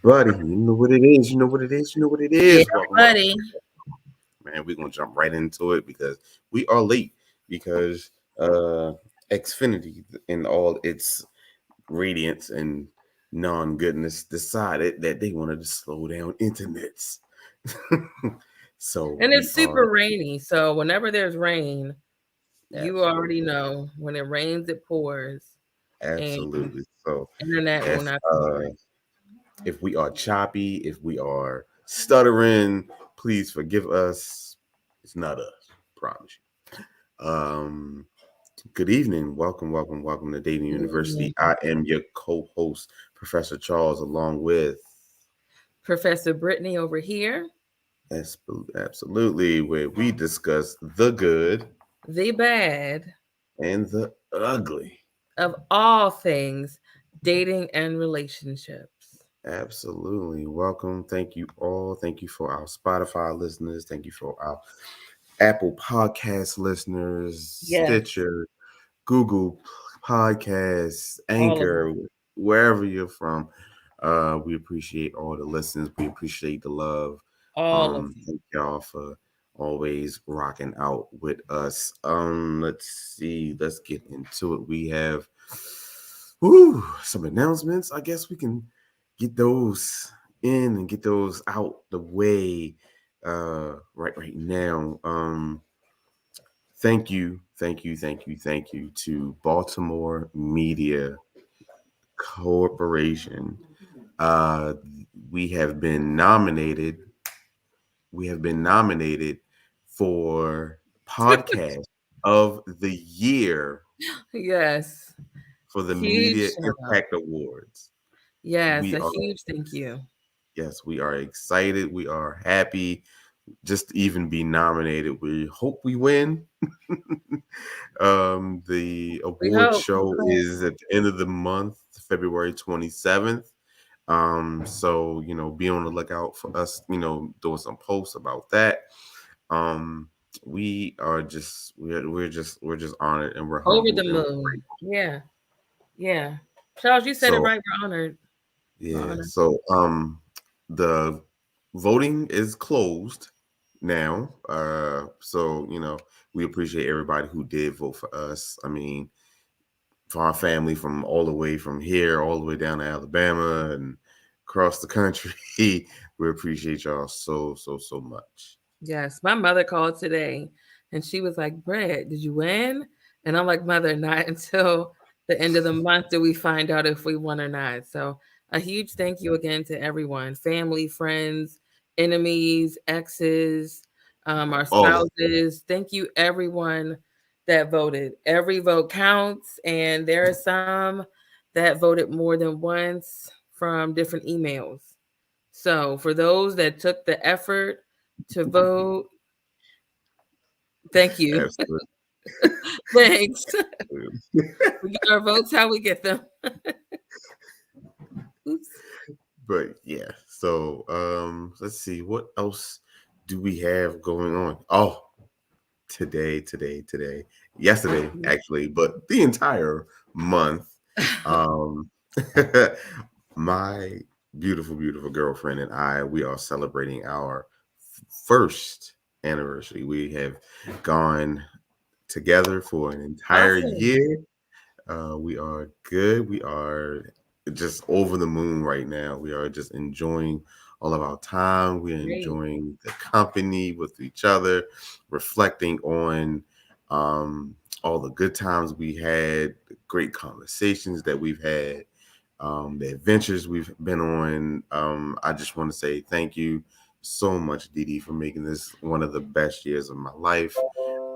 Buddy, you know what it is. You know what it is. You know what it Yeah, is. Welcome. buddy. Man. We're gonna jump right into it because we are late because Xfinity in all its radiance and non-goodness decided that they wanted to slow down internets. So And we it's are super rainy. So whenever there's rain, you already absolutely, know when it rains, it pours, and absolutely. So internet will if not be uh great. if we are choppy, if we are stuttering, please forgive us. It's not us, promise you. Good evening. Welcome to Dating University. I am your co-host, Professor Charles, along with Professor Brittany over here, absolutely, where we discuss the good the bad and the ugly. of all things dating and relationships. Absolutely. Welcome. Thank you all. Thank you for our Spotify listeners. Thank you for our Apple Podcast listeners, Yes, Stitcher, Google Podcasts, all of Anchor, them. wherever you're from. We appreciate all the listens. We appreciate the love. All of them. Thank y'all for always rocking out with us. Let's see. Let's get into it. We have some announcements. I guess we can get those in and get those out the way right now. Thank you to Baltimore Media Corporation. Uh, we have been nominated. We have been nominated for Podcast of the Year Yes. for the Huge Media shout out. Impact Awards. Yes, We a are huge thank you. yes, we are excited. We are happy just to even be nominated. We hope we win. The We award hope. show is at the end of the month, February 27th. So be on the lookout for us, doing some posts about that. Um, we are just we're just honored and we're Over humbled the and we're moon. grateful. Yeah. Yeah. Charles, you said it So right. We're honored. We're yeah, honored. so the voting is closed now. So we appreciate everybody who did vote for us. I mean, for our family from all the way from here all the way down to Alabama and across the country. We appreciate y'all so much. Yes. My mother called today and she was like, Brett, did you win? And I'm like, Mother, not until the end of the month do we find out if we won or not. So a huge thank you again to everyone, family, friends, enemies, exes, our All of spouses. Thank you, everyone that voted. Every vote counts, and there are some that voted more than once from different emails. So for those that took the effort to vote, thank you. absolutely. Thanks. We get our votes how we get them. Oops. But yeah, so let's see what else do we have going on. Oh, today, yesterday actually, but the entire month. Um, my beautiful girlfriend and I, we are celebrating our first anniversary. We have gone together for an entire Awesome. year. We are good. We are just over the moon right now. We are just enjoying all of our time. We're Great. enjoying the company with each other, reflecting on um, all the good times we had, the great conversations that we've had, the adventures we've been on. I just want to say thank you so much, Dee Dee, for making this one of the best years of my life.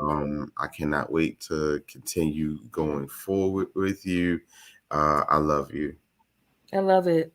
I cannot wait to continue going forward with you. I love you. I love it.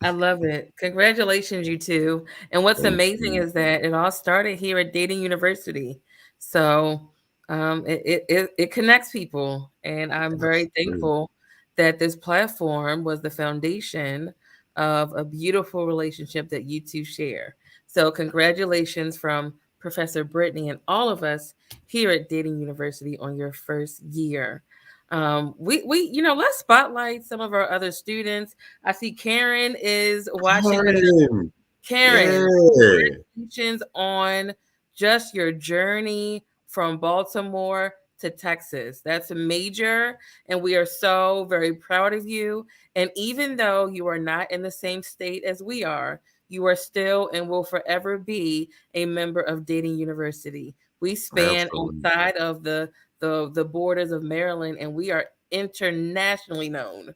I love it. Congratulations, you two. And what's Thank amazing you. is that it all started here at Dating University. So it connects people. And I'm very Absolutely. thankful that this platform was the foundation of a beautiful relationship that you two share. So congratulations from Professor Brittany and all of us here at Dating University on your first year. Let's spotlight some of our other students. I see Karen is watching with us. Karen. Karen, Yeah. congratulations on just your journey from Baltimore to Texas. That's major, and we are so very proud of you. And even though you are not in the same state as we are, you are still and will forever be a member of Dating University. We span Absolutely. outside of the borders of Maryland, and we are internationally known.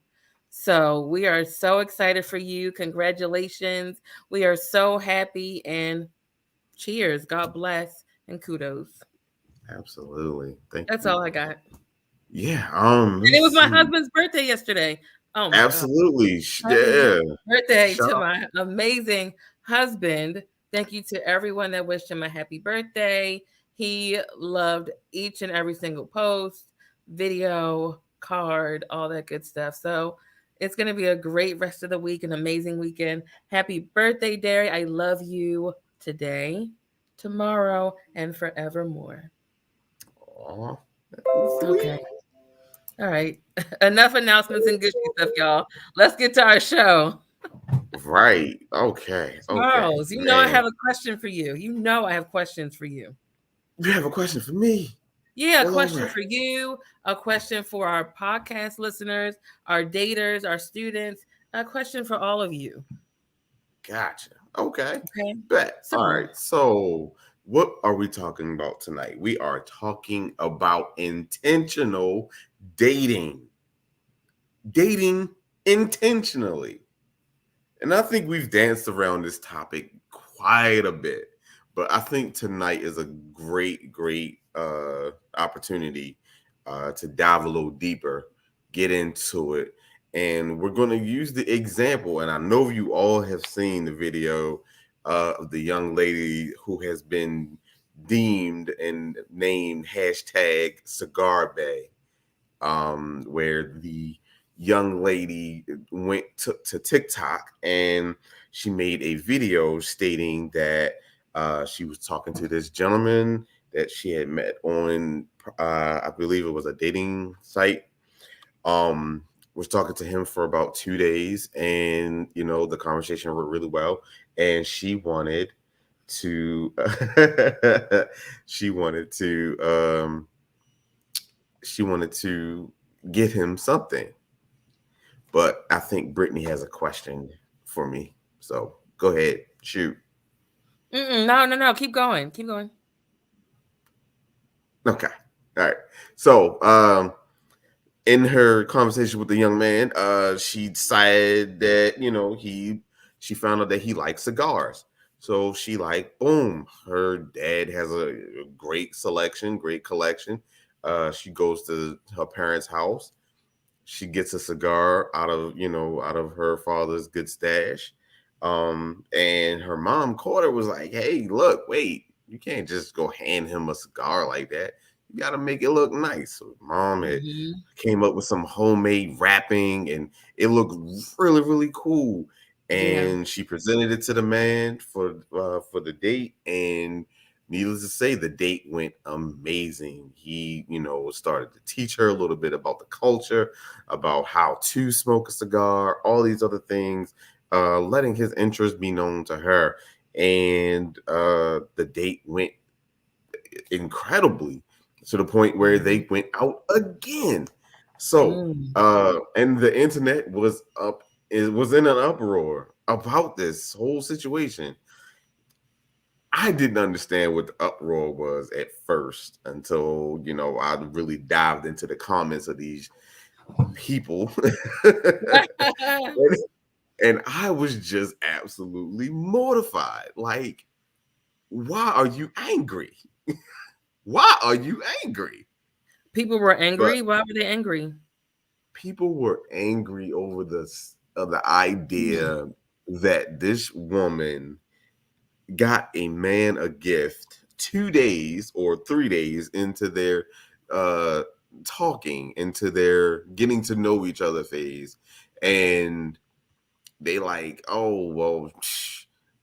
So we are so excited for you. Congratulations. We are so happy and cheers. God bless and kudos. Absolutely. Thank That's you. all I got. Yeah. And it Let's was my see. husband's birthday yesterday. Oh my God. Absolutely. Happy Yeah. birthday Shout to my amazing husband. Thank you to everyone that wished him a happy birthday. He loved each and every single post, video, card, all that good stuff. So it's going to be a great rest of the week, an amazing weekend. Happy birthday, Derry. I love you today, tomorrow, and forevermore. Aw, that's Okay. sweet. All right. Enough announcements and gushy stuff, y'all. Let's get to our show. Right. Okay. Okay. Charles, you know I Man, have a question for you. You know I have questions for you. you have a question for me? Yeah, a All question over. for you, a question for our podcast listeners, our daters, our students, a question for all of you. Gotcha. Okay. Okay. Bet. All So, right. So, what are we talking about tonight? We are talking about intentional dating. Dating intentionally. And I think we've danced around this topic quite a bit, but I think tonight is a great opportunity to dive a little deeper, get into it, and we're going to use the example. And I know you all have seen the video of the young lady who has been deemed and named hashtag Cigar Bay, where the young lady went to TikTok and she made a video stating that she was talking to this gentleman that she had met on, I believe it was a dating site. Um, was talking to him for about 2 days, and the conversation went really well. And to, she wanted to, she wanted to get him something. But I think Brittany has a question for me. So go ahead, shoot. no, no, no. Keep going. Keep going. Okay. All right. So in her conversation with the young man, she decided that, she found out that he likes cigars. So she like, boom, her dad has a great selection, great collection. She goes to her parents' house. She gets a cigar out of her father's good stash. And her mom caught her, was like, hey, look, wait, you can't just go hand him a cigar like that. You got to make it look nice. So mom had Hmm. came up with some homemade wrapping, and it looked really cool. Yeah. And she presented it to the man for the date, and needless to say, the date went amazing. He, started to teach her a little bit about the culture, about how to smoke a cigar, all these other things, letting his interests be known to her. And the date went incredibly, to the point where Mhm. they went out again. So, Mm. and the internet was up, it was in an uproar about this whole situation. I didn't understand what the uproar was at first until, I really dived into the comments of these people. and, and I was just absolutely mortified. Like, why are you angry? Why are you angry? People were But angry. Why were they angry? people were angry over the Mm. idea that this woman got a man a gift 2 days or 3 days into their uh talking, into their getting to know each other phase, and they like, oh well,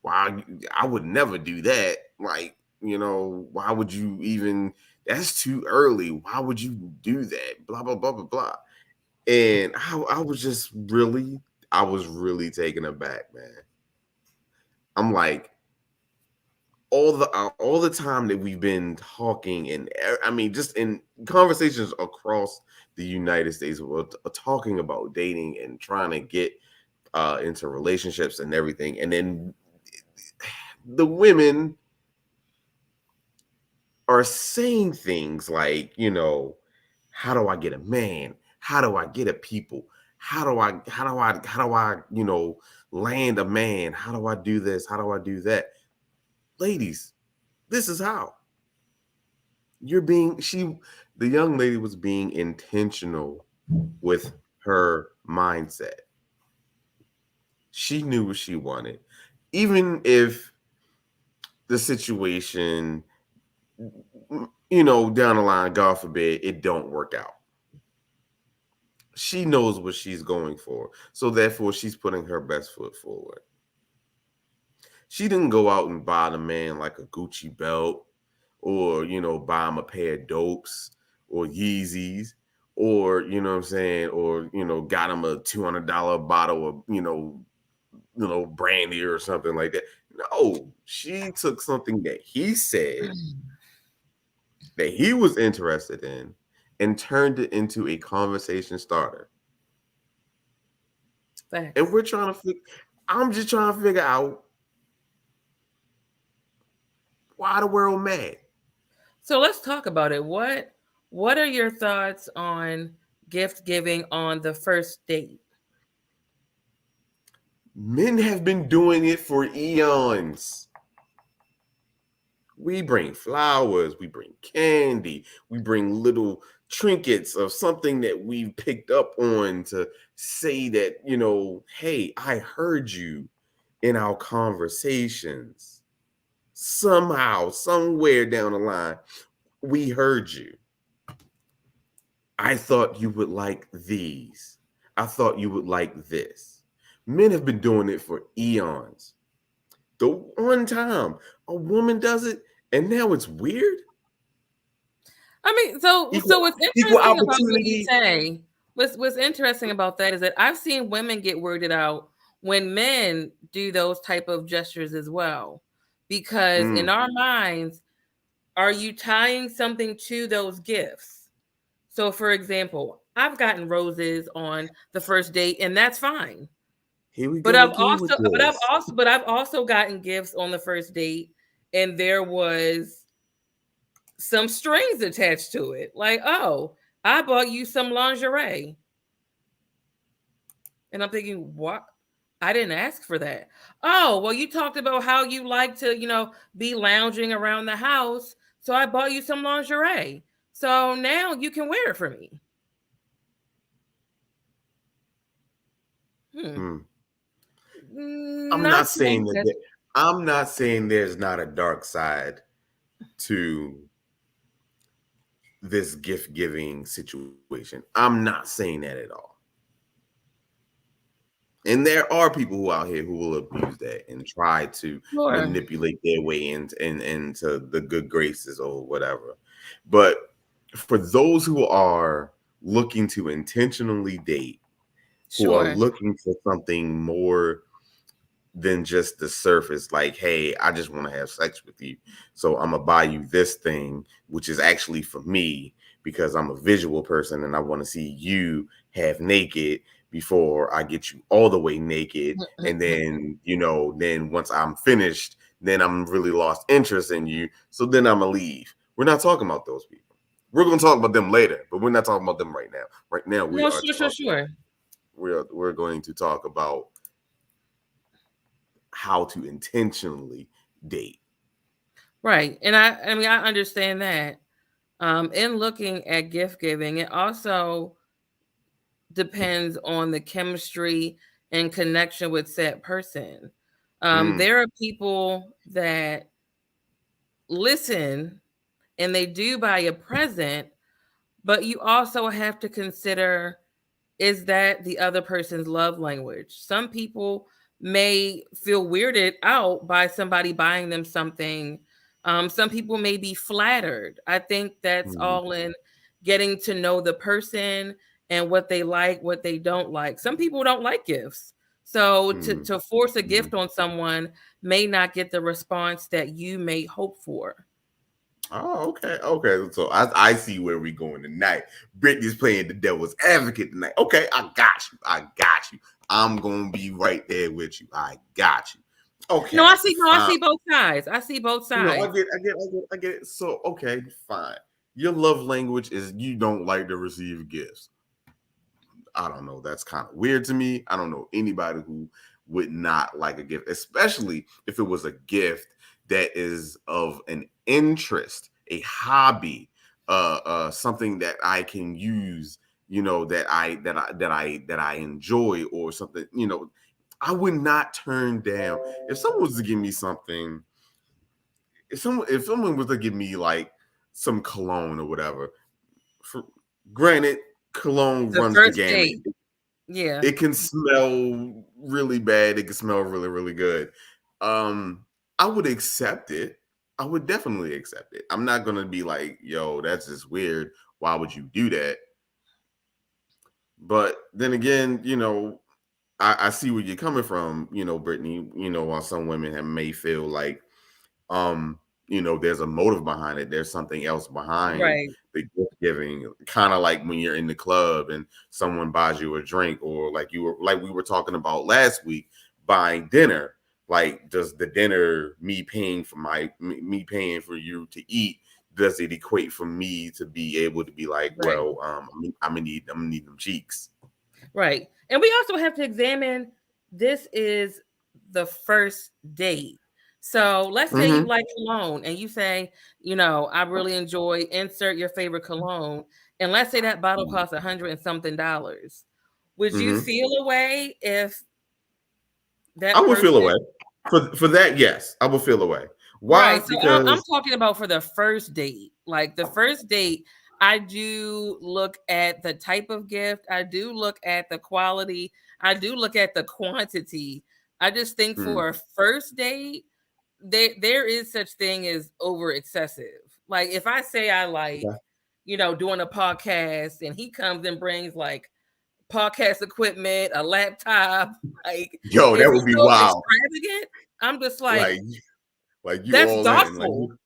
why, I would never do that. Like, why would you even That's too early. Why would you do that? Blah blah blah blah blah. And I was just really, I was really taken aback, man. I'm like, all the time that we've been talking, and I mean, just in conversations across the United States, we're talking about dating and trying to get into relationships and everything, and then the women are saying things like, how do I get a man? How do I get a people? How do I land a man? How do I do this? How do I do that? Ladies, this is how. You're being she The young lady was being intentional with her mindset. She knew what she wanted. Even if the situation, down the line, God forbid, it don't work out. She knows what she's going for. So therefore, she's putting her best foot forward. She didn't go out and buy the man like a Gucci belt, or, buy him a pair of dopes or Yeezys, or, what I'm saying, or, got him a $200 bottle of, brandy or something like that. No, she took something that he said that he was interested in and turned it into a conversation starter. And Facts. we're trying to I'm just trying to figure out why the world mad. So let's talk about it. What are your thoughts on gift giving on the first date? Men have been doing it for eons. We bring flowers, we bring candy, we bring little trinkets of something that we've picked up on to say that, hey, I heard you in our conversations. Somehow, somewhere down the line, we heard you. I thought you would like these. I thought you would like this. Men have been doing it for eons. The one time a woman does it, and now it's weird. I mean, so Equal what's equal interesting about what you opportunity. say, what's interesting about that is that I've seen women get weirded out when men do those type of gestures as well. Because in Mm, our minds, are you tying something to those gifts? So for example, I've gotten roses on the first date and that's fine. here we But go again with this. I've also gotten gifts on the first date and there was some strings attached to it. Like, oh, I bought you some lingerie. And I'm thinking, what? I didn't ask for that. Oh, well, you talked about how you like to, be lounging around the house. So I bought you some lingerie. So now you can wear it for me. Hmm. Hmm. I'm Not not saying saying that. that. I'm not saying there's not a dark side to this gift giving situation. I'm not saying that at all. And there are people who out here who will abuse that and try to Sure. manipulate their way into the good graces or whatever. But for those who are looking to intentionally date, who are Sure. looking for something more than just the surface, like, hey, I just want to have sex with you, so I'm gonna buy you this thing, which is actually for me because I'm a visual person and I want to see you half naked before I get you all the way naked. And then, then once I'm finished, then I'm really lost interest in you, so then I'm gonna leave. We're not talking about those people. We're gonna talk about them later, but we're not talking about them right now. Right now we No, are sure, sure, talking sure. we're going to talk about how to intentionally date. Right. And I mean, I understand that. In looking at gift giving, it also depends on the chemistry and connection with said person. Mm, There are people that listen and they do buy a present, but you also have to consider, is that the other person's love language? Some people may feel weirded out by somebody buying them something Some people may be flattered. I think that's Mhm. all in getting to know the person and what they like, what they don't like. Some people don't like gifts. So Mhm. to force a Mhm. gift on someone may not get the response that you may hope for. Oh, okay, okay. So I see where we're going tonight. Brittany's playing the devil's advocate tonight. Okay, I got you. I got you. I'm gonna be right there with you. I got you. No, Okay, I fine. see both sides. I see both No, sides. I get it. So okay, fine. Your love language is you don't like to receive gifts. I don't know. That's kind of weird to me. I don't know anybody who would not like a gift, especially if it was a gift that is of an interest, a hobby, something that I can use, that I enjoy or something, I would not turn down if someone was to give me something. If someone was to give me like some cologne or whatever, for granted, cologne The runs the first gamut. date. Yeah. It can smell really bad. It can smell really, really good. I would accept it. I would definitely accept it. I'm not gonna be like, yo, that's just weird. Why would you do that? But then again, I see where you're coming from, Brittany, while some women may feel like um there's a motive behind it, there's something else behind Right. the gift giving, kind of like when you're in the club and someone buys you a drink, or like we were talking about last week, buying dinner. Like, does the dinner, me paying for you to eat, does it equate for me to be able to be like, Right. well, I'm gonna need them cheeks. Right. And we also have to examine this is the first date. So let's say you Mm-hmm. like cologne and you say, I really enjoy insert your favorite cologne. And let's say that bottle costs 100 and something dollars. Would you Mm-hmm. feel a way if I that would feel person away for that. Yes, I would feel away. Why? Right. So I'm Because talking about for the first date. Like the first date, I do look at the type of gift. I do look at the quality. I do look at the quantity. I just think hmm, for a first date, there is such thing as over excessive. Like if I say I like, okay. doing a podcast and he comes and brings like podcast equipment, a laptop, like Yo, if that would he's be so wild. extravagant, I'm just like, Like, you that's all in, like thoughtful. you,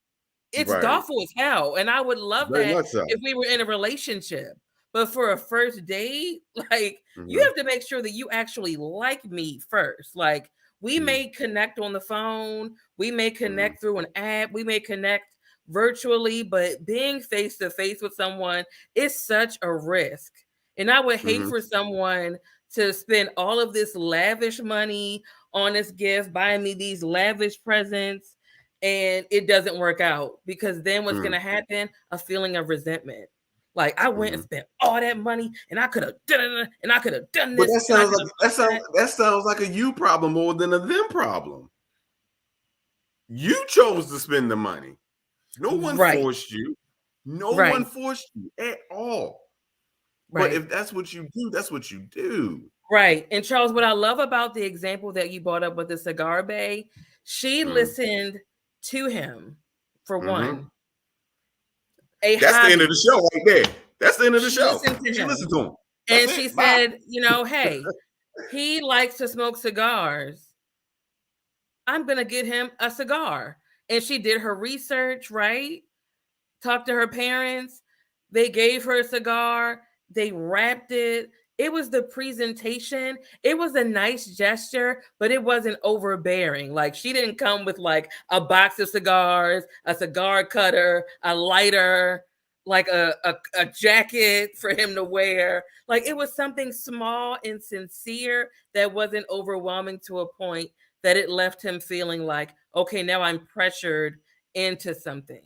It's right? thoughtful as hell, and I would love Very that much so. if we were in a relationship. But for a first date, like you Hmm. have to make sure that you actually like me first. Like we Hmm. may connect on the phone, we may Hmm. connect through an app, we may connect virtually, but being face to face with someone is such a risk. And I would hate Hmm. for someone to spend all of this lavish money on this gift, buying me these lavish presents, and it doesn't work out because then what's going Hmm. to happen? A feeling of resentment. Like I went and Hmm. spent all that money and I could have done it and I could have done But this that and I sounds could like have done that. that sounds like a you problem more than a them problem. You chose to spend the money. No one Right, forced you. No one right, forced you at all. But right, if that's what you do, that's what you do. right. And Charles, what I love about the example that you brought up with the cigar bay, she Mm. listened to him for Hmm. one, a That's the end of the hobby. show right there. That's the end of the She show. listened to She him listened to him. That's and she it. Bye. said, hey, he likes to smoke cigars. I'm going to get him a cigar. And she did her research, right? Talked to her parents. They gave her a cigar. They wrapped it. It was the presentation. It was a nice gesture, but it wasn't overbearing. Like she didn't come with like a box of cigars, a cigar cutter, a lighter, like a jacket for him to wear. Like it was something small and sincere that wasn't overwhelming to a point that it left him feeling like, okay, now I'm pressured into something.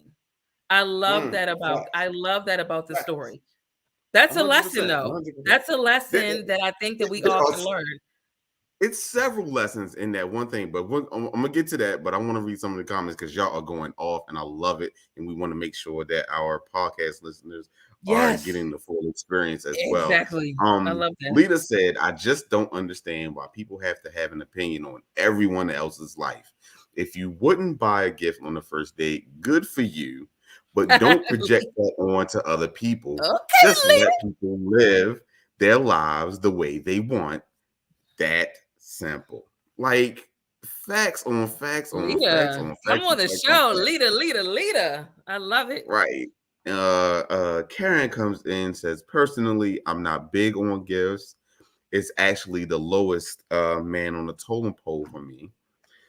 Facts. I love that about the Facts. story. That's a lesson 100%. though. 100%. That's a There, lesson that I think that we there all are can learn. it's several lessons in that one thing, but I'm gonna get to that. But I want to read some of the comments because y'all are going off, and I love it. And we want to make sure that our podcast listeners are Yes, getting the full experience as well. exactly. I love that. Lita said, "I just don't understand why people have to have an opinion on everyone else's life. If you wouldn't buy a gift on the first date, good for you. But don't project that on to other people. Okay, Just let people live their lives the way they want. That simple. Like facts on facts on facts Lita, on come facts on on the facts on show. facts. Lita. I love it. Right. Karen comes in, says, personally, I'm not big on gifts. It's actually the lowest man on the totem pole for me.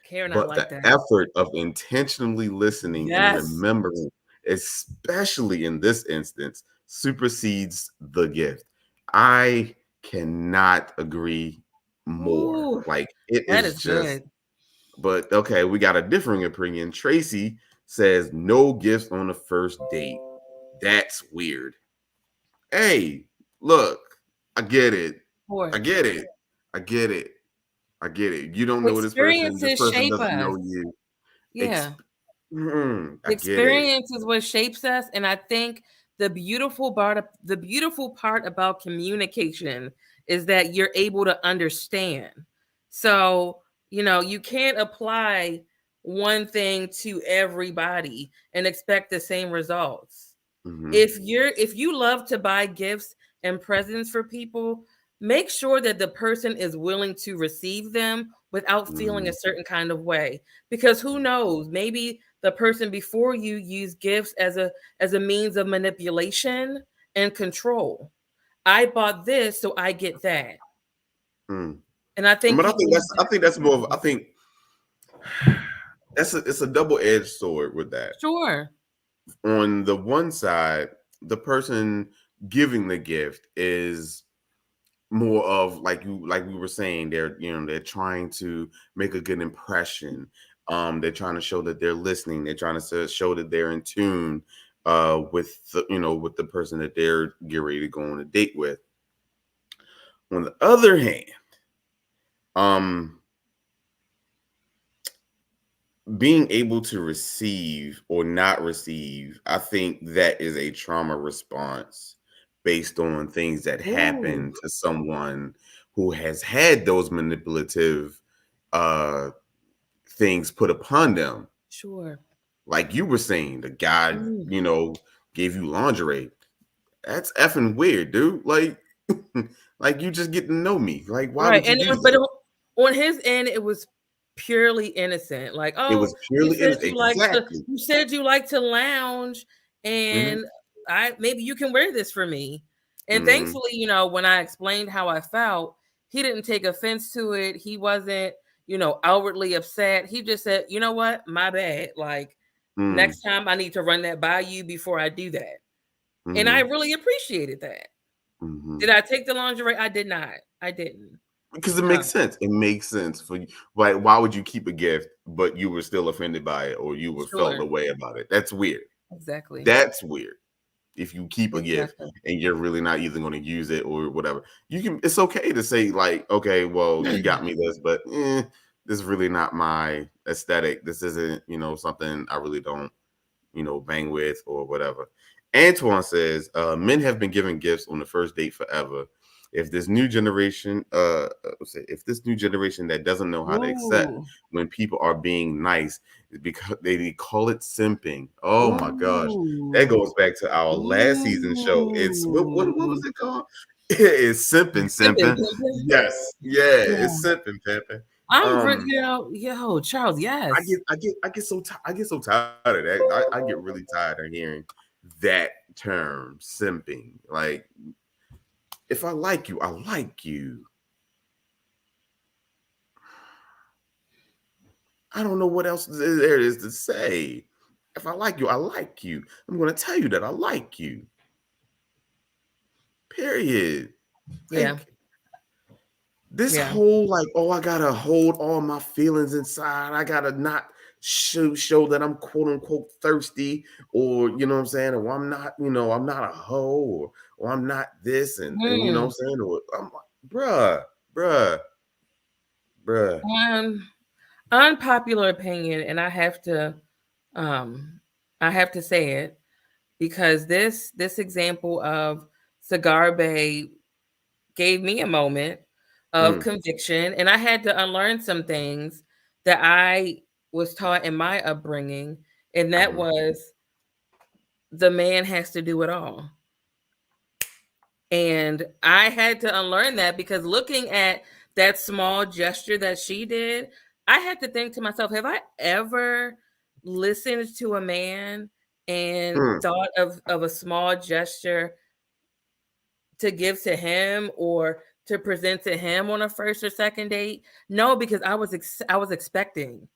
Karen, I But like the that. effort of intentionally listening and Yes. remembering, especially in this instance, supersedes the gift. I cannot agree more. Ooh, Like it that is is just, good. but okay, we got a differing opinion. Tracy says no gifts on the first date. That's weird. Hey, look, I get it. I Or get it. I get it. I get it. You don't know this person. This experiences person shape doesn't us. know you. Ex- Yeah. I get it. Experience is what shapes us, and I think the beautiful part about communication is that you're able to understand. So, you can't apply one thing to everybody and expect the same results. Hmm. If you love to buy gifts and presents for people, make sure that the person is willing to receive them without feeling a Hmm. certain kind of way, because who knows, maybe the person before you used gifts as a means of manipulation and control. I bought this so I get that. Mm. And I think But people need I to. think that's more of I think it's a double edged sword with that. Sure. On the one side, the person giving the gift is more of like we were saying, they're trying to make a good impression. They're trying to show that they're listening. They're trying to show that they're in tune with with the person that they're getting ready to go on a date with. On the other hand, um being able to receive or not receive, I think that is a trauma response based on things that Ooh, happen to someone who has had those manipulative uh things put upon them. sure. Like you were saying, the guy, Mm. gave you lingerie. That's effing weird, dude. Like like you just get to know me. Like why Right, would you and do but that? on his end, it was purely innocent. Like, It oh, was purely exactly. you said you like to lounge, Hmm. and I maybe you can wear this for me. And Hmm. thankfully, when I explained how I felt, he didn't take offense to it. He wasn't, outwardly upset. He just said, "You know what? My bad. Like Hmm. next time, I need to run that by you before I do that." And I Hmm. really appreciated that. Hmm. Did I take the lingerie? I did not. I didn't. Because it No. makes sense. It makes sense for you. Why would you keep a gift, but you were still offended by it, or you were felt Sure. a way about it? That's weird. Exactly. That's weird. If you keep a gift Exactly. and you're really not either going to use it or whatever, you can. It's okay to say like, okay, well, you got me this, but this is really not my aesthetic. This isn't, something I really don't, bang with or whatever. Antoine says, men have been given gifts on the first date forever. If this new generation that doesn't know how to accept Ooh. when people are being nice, because they call it simping. Oh my gosh, that Ooh. goes back to our last season show. It's what was Ooh. it called? It's simping, Pimpin', simping. pimpin'. Yes, yeah, Yeah. it's simping, pimping. Um, Yo, Charles, yes. I get so tired of that. I get really tired of hearing that term simping. Like, if I like you, I like you. I don't know what else there is to say. If I like you, I like you. I'm going to tell you that I like you. Period. Yeah. Like this Yeah. whole like, oh, I gotta hold all my feelings inside. I gotta not show that I'm quote unquote thirsty, or you know what I'm saying, or I'm not, I'm not a hoe, or I'm not this, and you know what I'm Mm. saying, or I'm like, bruh, bruh. Um, Unpopular opinion, and um I have to say it, because this example of Cigar Bay gave me a moment of Mm, conviction, and I had to unlearn some things that I was taught in my upbringing, and that Mhm. was the man has to do it all. And I had to unlearn that because looking at that small gesture that she did, I had to think to myself, have I ever listened to a man and Hmm. thought of a small gesture to give to him or to present to him on a first or second date? No, because I was expecting.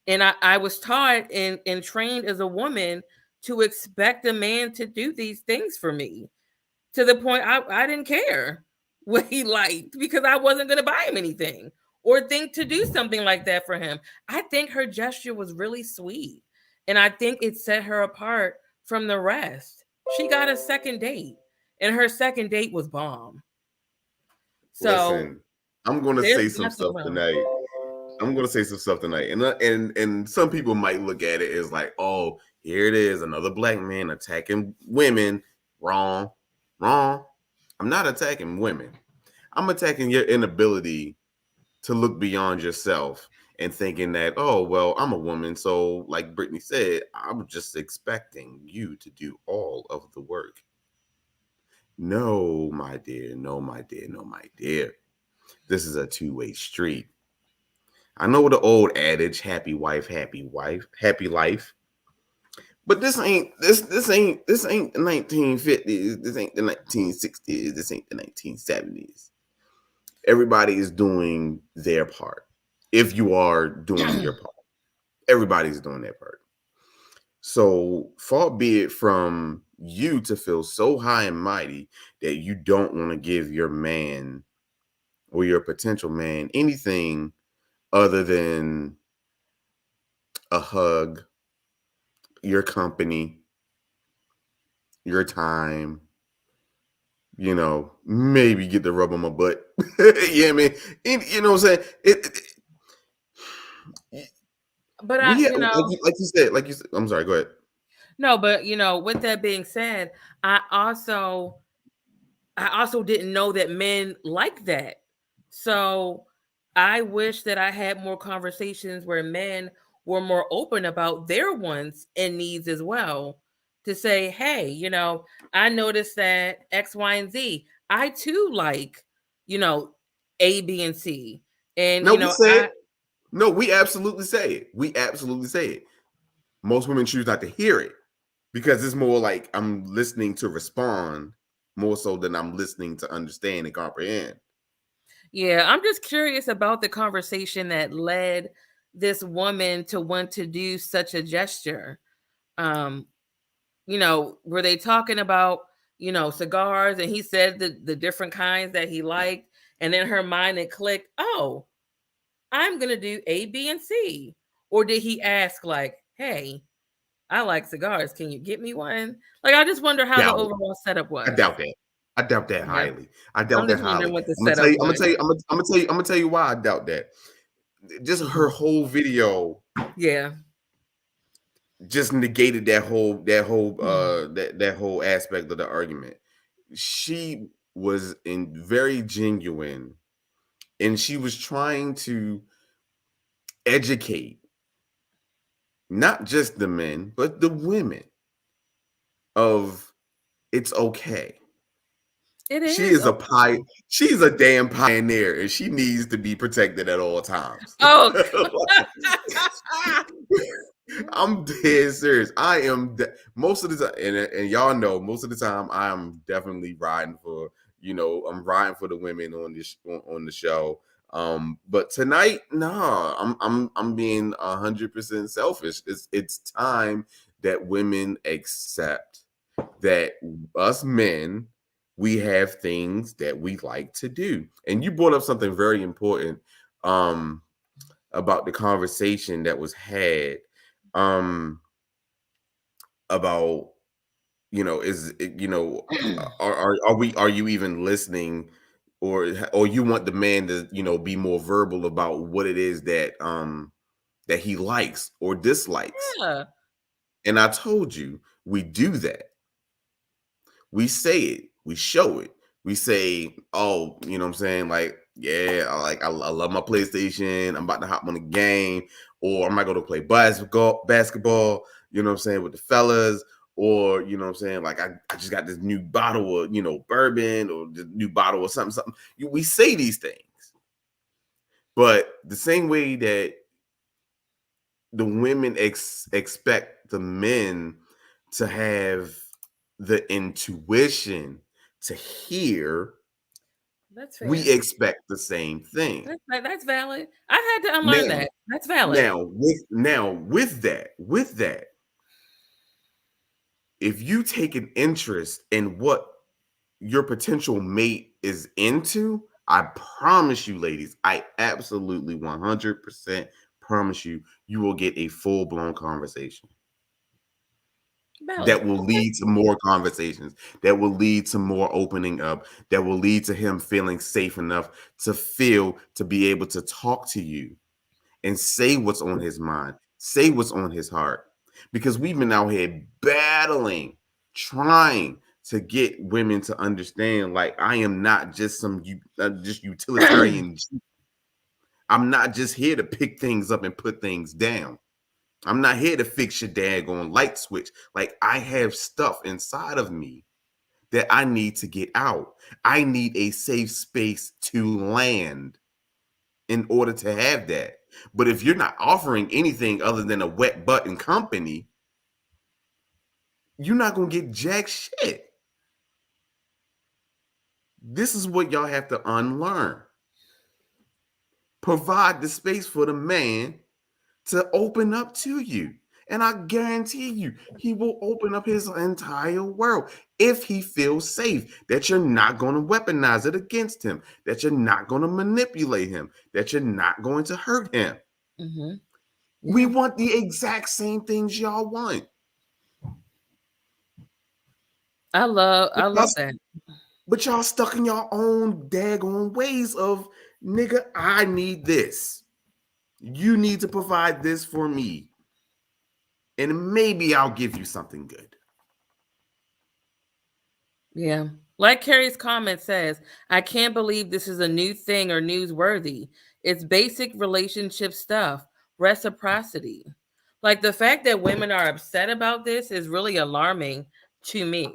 And I was taught and trained as a woman to expect a man to do these things for me to the point I didn't care what he liked because I wasn't going to buy him anything or think to do something like that for him. I think her gesture was really sweet. And I think it set her apart from the rest. She got a second date, and her second date was bomb. So Listen, I'm gonna there's say some nothing stuff wrong. tonight. I'm gonna say some stuff tonight, and some people might look at it as like, oh, here it is, another black man attacking women. Wrong, wrong. I'm not attacking women. I'm attacking your inability to look beyond yourself and thinking that, oh, well, I'm a woman, so like Brittany said, I'm just expecting you to do all of the work. No, my dear, no, my dear, no, my dear. This is a two-way street. I know the old adage, happy wife, happy life. But this ain't the 1950s, this ain't the 1960s, this ain't the 1970s. Everybody is doing their part. If you are doing your part, everybody's doing their part. So far be it from you to feel so high and mighty that you don't want to give your man or your potential man anything other than a hug, your company, your time, maybe get the rub on my butt. Yeah, man. You know what I'm saying? But We have, like you said, I'm sorry, go ahead. no, but with that being said, I also I also didn't know that men like that. So I wish that I had more conversations where men were more open about their wants and needs as well. To say, hey, I noticed that X, Y, and Z. I too like, you know, A, B, and C. And, No, we say it. No, we absolutely say it. We absolutely say it. Most women choose not to hear it because it's more like I'm listening to respond more so than I'm listening to understand and comprehend. yeah, I'm just curious about the conversation that led this woman to want to do such a gesture. Um, were they talking about, cigars and he said the different kinds that he liked, and then her mind had clicked, oh, I'm gonna do A, B, and C. Or did he ask like, hey, I like cigars, can you get me one? Like I just wonder how the Doubt it. overall setup I was. doubt that. I doubt that Yeah. highly. I doubt I'm that just highly. wondering what the I'm gonna tell setup you. I'm gonna was. tell you. I'm gonna tell you why I doubt that. Just her Mhm. whole video Yeah. just negated that whole aspect of the argument. She was in very genuine, and she was trying to educate not just the men but the women of it's okay. It She is is a okay. she's a damn pioneer, and she needs to be protected at all times. Oh, I'm dead serious. I am most of the time, and y'all know most of the time I am definitely riding for I'm riding for the women on this on the show. But tonight, nah, I'm being 100% selfish. It's time that women accept that us men, we have things that we like to do. And you brought up something very important um about the conversation that was had um about is it, are you even listening, or you want the man to be more verbal about what it is that he likes or dislikes. yeah. And I told you we do that. We say it, we show it. We say, oh, you know what I'm saying? Like, yeah, I love my PlayStation. I'm about to hop on the game. or I might go to play basketball, you know what I'm saying, with the fellas, or you know what I'm saying, like I just got this new bottle of, bourbon, or the new bottle or something. We say these things, but the same way that the women expect the men to have the intuition to hear, That's we fair. expect the same thing. That's valid. I had to unlearn Now, that. That's valid. with that, if you take an interest in what your potential mate is into, I promise you, ladies, I absolutely 100% promise you, you will get a full blown conversation Valid. that will Okay. lead to more conversations, that will lead to more opening up, that will lead to him feeling safe enough to be able to talk to you and say what's on his mind, say what's on his heart. Because we've been out here battling, trying to get women to understand, like, I am not just just utilitarian. I'm not just here to pick things up and put things down. I'm not here to fix your daggone light switch. Like, I have stuff inside of me that I need to get out. I need a safe space to land in order to have that. But if you're not offering anything other than a wet butt and company, you're not gonna get jack shit. This is what y'all have to unlearn. Provide the space for the man to open up to you. And I guarantee you, he will open up his entire world if he feels safe, that you're not going to weaponize it against him, that you're not going to manipulate him, that you're not going to hurt him. Mm-hmm. We Yeah. want the exact same things y'all want. I But y'all, love that. but y'all stuck in your own daggone ways of, nigga, I need this. You need to provide this for me. And maybe I'll give you something good. Yeah. Like Carrie's comment says, I can't believe this is a new thing or newsworthy. It's basic relationship stuff, reciprocity. Like the fact that women are upset about this is really alarming to me.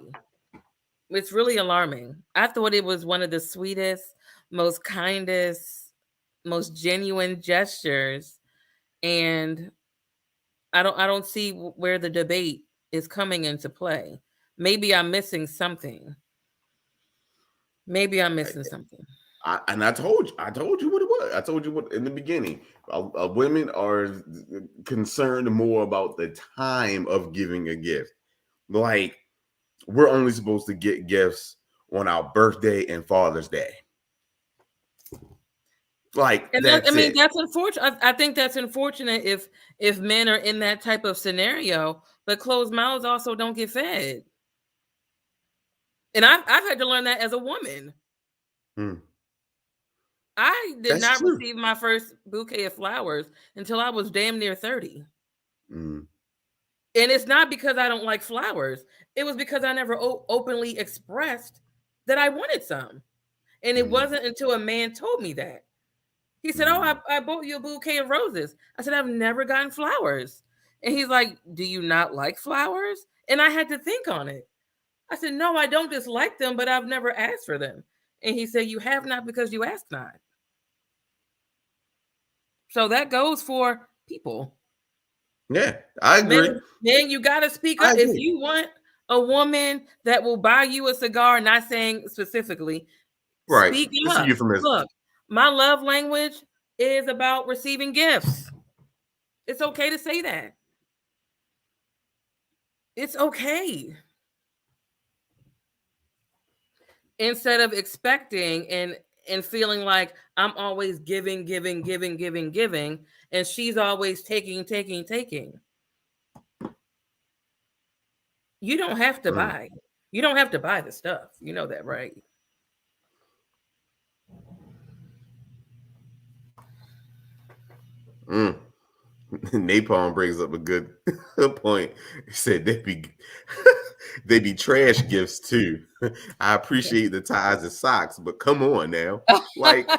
It's really alarming. I thought it was one of the sweetest, most kindest, most genuine gestures, and I don't see where the debate is coming into play. Maybe I'm missing something. Maybe I'm missing something. And I told you what it was. I told you what in the beginning. Women are concerned more about the time of giving a gift. Like, we're only supposed to get gifts on our birthday and Father's Day. Like, And that, I that's mean, it. that's unfortunate. I think that's unfortunate if men are in that type of scenario. But closed mouths also don't get fed. And I've had to learn that as a woman. Hmm. I did That's not true. receive my first bouquet of flowers until I was damn near 30. Hmm. And it's not because I don't like flowers. It was because I never openly expressed that I wanted some. And it Hmm. wasn't until a man told me that. He said, "Oh, Hmm. I bought you a bouquet of roses." I said, "I've never gotten flowers." And he's like, "Do you not like flowers?" And I had to think on it. I said, "No, I don't dislike them, but I've never asked for them." And he said, "You have not because you asked not." So that goes for people. Yeah, I Men, agree. men, you got to speak I up. If agree. you want a woman that will buy you a cigar, not saying specifically, Right. speak It's a up. euphemism. Look, my love language is about receiving gifts. It's okay to say that. It's okay. Instead of expecting and feeling like I'm always giving, giving, giving, giving, giving, and she's always taking, taking, taking. You don't have to Mm. buy. You don't have to buy the stuff. You know that, right? Mm. Napalm brings up a good point. He said they be they be trash gifts too. I appreciate the ties and socks, but come on now. Like,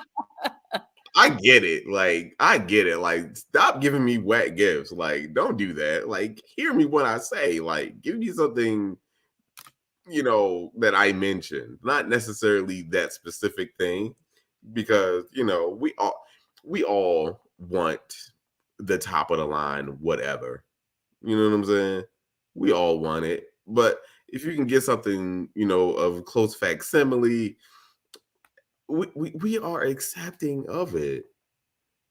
I get it. Like, I get it. Like, stop giving me wet gifts. Like, don't do that. Like, hear me when I say, like, give me something, that I mentioned, not necessarily that specific thing, because, we all want the top of the line, whatever. You know what I'm saying? We all want it. But if you can get something, of close facsimile, we are accepting of it.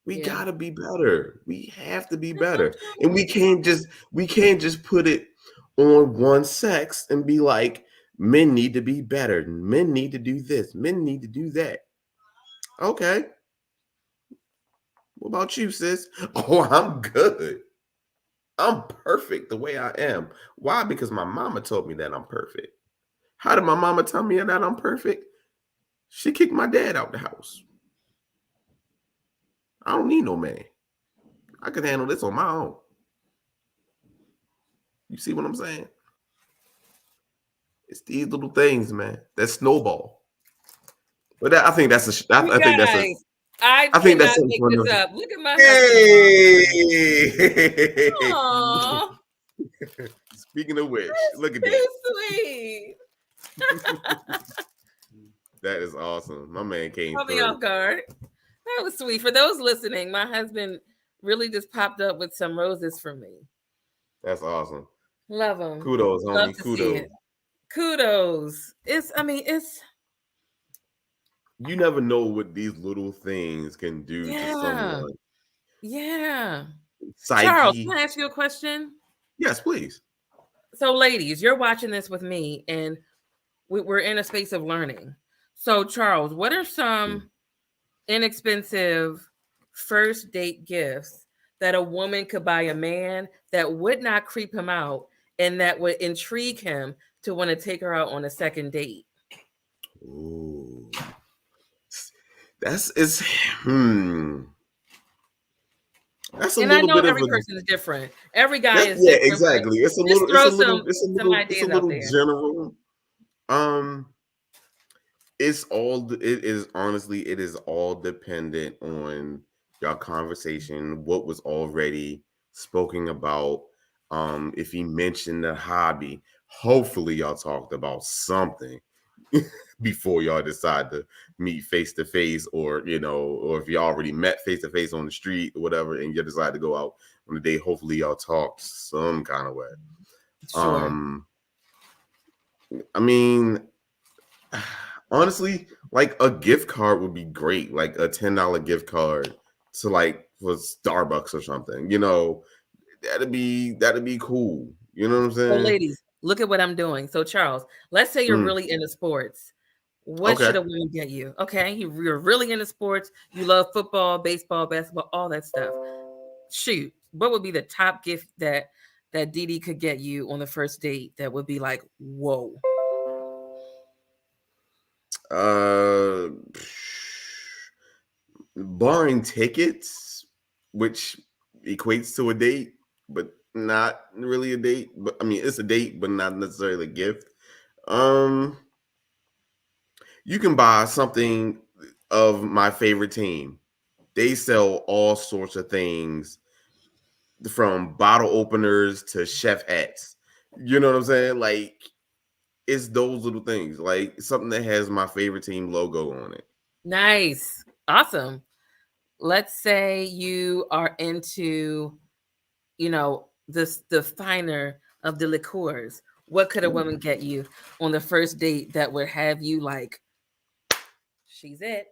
We Yeah. gotta be better. We have to be That's what I'm better. trying And to do. we can't just put it on one sex and be like, men need to be better. Men need to do this. Men need to do that. Okay. What about you, sis? Oh, I'm good. I'm perfect the way I am. Why? Because my mama told me that I'm perfect. How did my mama tell me that I'm perfect? She kicked my dad out the house. I don't need no man. I can handle this on my own. You see what I'm saying? It's these little things, man, that snowball. But I think that's You guys, I I think that's cannot something make for this another. up. Look at my husband smiling. Hey. Aw, Speaking of which, that's look at too that. sweet. That is awesome. My man came Caught me through. off guard. That was sweet. For those listening, my husband really just popped up with some roses for me. That's awesome. Love him. Kudos, Love homie. to see Kudos. it. Kudos. It's You never know what these little things can do to yeah. someone. Yeah. Charles, Psyche. can I ask you a question? Yes, please. So, ladies, you're watching this with me, and we're in a space of learning. So, Charles, what are some inexpensive first date gifts that a woman could buy a man that would not creep him out and that would intrigue him to want to take her out on a second date? Ooh. That's it's hmm. That's a And I little know bit of every a person is different. Every guy that's is yeah, different, but exactly. It's a just little, it's a throw little, some it's a some little, it's a ideas out little there. general. Um, it is all dependent on your conversation, what was already spoken about. If he mentioned a hobby, hopefully y'all talked about something before y'all decide to meet face to face, or if you already met face to face on the street or whatever, and you decide to go out on a date. Hopefully y'all talked some kind of way. Sure. Um, I mean, honestly, like a gift card would be great, like a $10 gift card to like for Starbucks or something. That'd be cool. You know what I'm So, saying? ladies, look at what I'm doing. So, Charles, let's say you're Mm, really into sports. What should okay. a woman get you? Okay, you're really into sports. You love football, baseball, basketball, all that stuff. Shoot, what would be the top gift that Dee Dee could get you on the first date that would be like, whoa? Uh, barring tickets, which equates to a date, but not really a date. But I mean, it's a date, but not necessarily a gift. Um, you can buy something of my favorite team. They sell all sorts of things from bottle openers to chef hats. You know what I'm saying? Like, it's those little things, like something that has my favorite team logo on it. Nice, awesome. Let's say you are into, the finer of the liqueurs. What could a Ooh. woman get you on the first date that would have you like, she's it?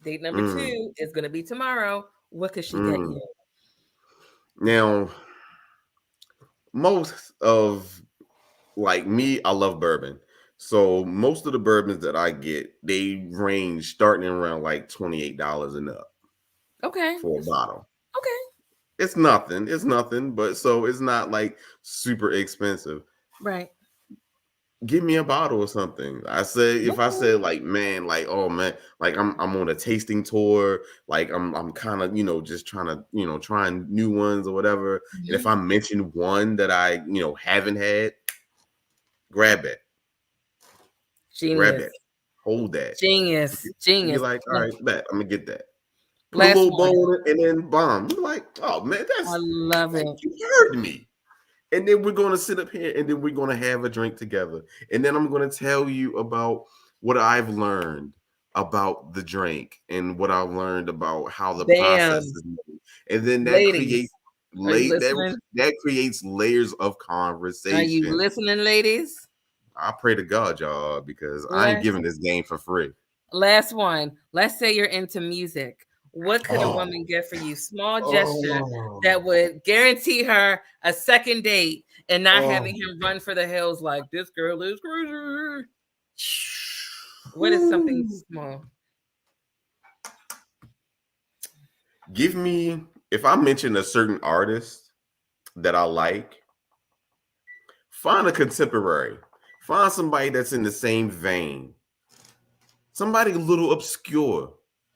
Date number Mm, two is going to be tomorrow. What could she get mm. you? Now, most of like me, I love bourbon. So most of the bourbons that I get, they range starting around like $28 and up Okay. for a bottle. Okay. It's nothing. It's nothing, but so it's not like super expensive. Right. Give me a bottle or something. If I said Okay. like, man, like, oh man, like I'm on a tasting tour, like I'm kind of, just trying to, trying new ones or whatever. And if Mhm. I mention one that I, haven't had, grab it, grab Genius. that, hold that. Genius. Be Genius. like, all Now, right, bet I'm gonna get that. put a Last little one. bone in it, and then bomb. You're like, oh man, I that's love like it. you heard me. And then we're gonna sit up here and then we're gonna have a drink together. And then I'm gonna tell you about what I've learned about the drink and what I've learned about how the process Damn. is made. And then that creates Ladies, are you late listening? that creates layers of Are you conversation. listening, ladies? I pray to God, y'all, because I ain't Last giving this game for free. last one. Let's say you're into music. What could a Oh, woman get for you? Small gesture oh, that would guarantee her a second date and not oh. having him run for the hills like this girl is crazy. What is something Whew. small? Give me, if I mention a certain artist that I like, find a contemporary. Find somebody that's in the same vein. Somebody a little obscure,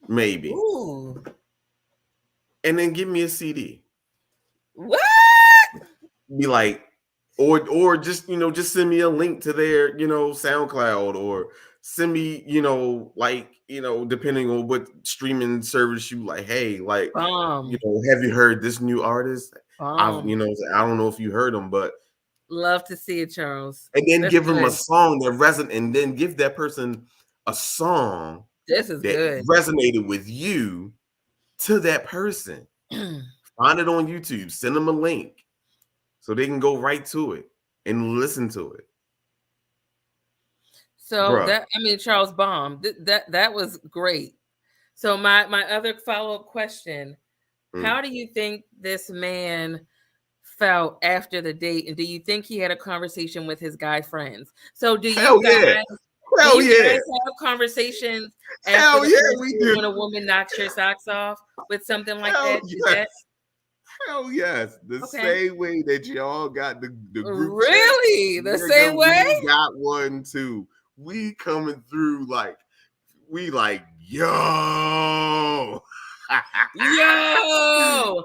maybe. Ooh. And then give me a CD. What? Be like, or just just send me a link to their SoundCloud, or send me like depending on what streaming service you like. Hey, like Bomb. have you heard this new artist? I've Bomb. I don't know if you heard them, but Love to see it, Charles. and then That's give them a good. song that resonate, and then give that person a song This is that good. resonated with you to that person. Find it on YouTube, send them a link so they can go right to it and listen to it. So Bruh. that, I mean, Charles Baum, that was great. So my other follow-up question, Mm. how do you think this man felt after the date, and do you think he had a conversation with his guy friends? So Hell yeah. do Hell you yeah. guys have conversations after Hell the yeah, first we date do. when a woman knocks your socks off with something like Hell that? Is that yes. Hell yes. The okay? same way that y'all got the group chat, Really? The same nigga, way? we got one too. We coming through like we like, yo. Yo!